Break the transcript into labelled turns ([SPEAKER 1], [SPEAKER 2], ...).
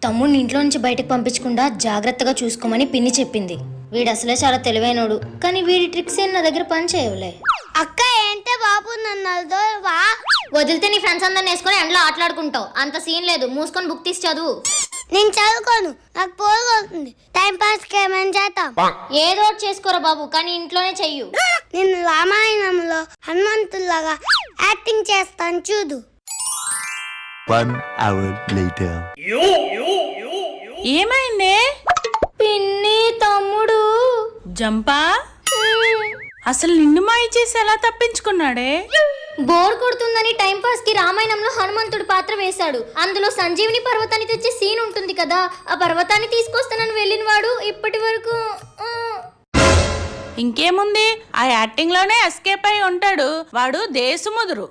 [SPEAKER 1] తమ్ముడిని ఇంట్లో నుంచి బయటకు పంపించకుండా జాగ్రత్తగా చూసుకోమని పిన్ని చెప్పింది. వీడు అసలే చాలా తెలివైనోడు, కానీ వీడి ట్రిక్స్ ఏం నా దగ్గర పని చేయవులే.
[SPEAKER 2] అక్క ఏంటే బాబు నన్ను వా
[SPEAKER 1] వదిలితే నీ ఫ్రెండ్స్ అందరిని వేసుకొని ఎండలో ఆటలాడుకుంటావు. అంత సీన్ లేదు, మూసుకొని బుక్ తీసి చదువు.
[SPEAKER 2] నేను చదువుకోను, నాకు పోగొడుతుంది. టైం పాస్ కి ఏమైనా చేద్దాం.
[SPEAKER 1] ఏదో ఒకటి చేసుకోరా బాబు, కానీ ఇంట్లోనే చెయ్యు.
[SPEAKER 2] నేను రామాయణంలో హనుమంతుల్లాగా యాక్టింగ్ చేస్తాను చూడు.
[SPEAKER 3] 1 hour later.
[SPEAKER 4] ఏమైందే?
[SPEAKER 1] పిన్ని తమ్ముడు
[SPEAKER 4] జంపా అసలు నిన్ను మాయ చేసి ఎలా తప్పించుకున్నాడే?
[SPEAKER 1] బోర్ కొడుతుందని టైం పాస్ కి రామాయణంలో హనుమంతుడు పాత్ర వేశాడు. అందులో సంజీవిని పర్వతాన్ని తెచ్చే సీన్ ఉంటుంది కదా, ఆ పర్వతాన్ని తీసుకొస్తానని వెళ్ళిన వాడు ఇప్పటి వరకు
[SPEAKER 4] ఇంకేముంది, ఆ యాక్టింగ్ లోనే ఎస్కేప్ అయి ఉంటాడు. వాడు దేశముదురు.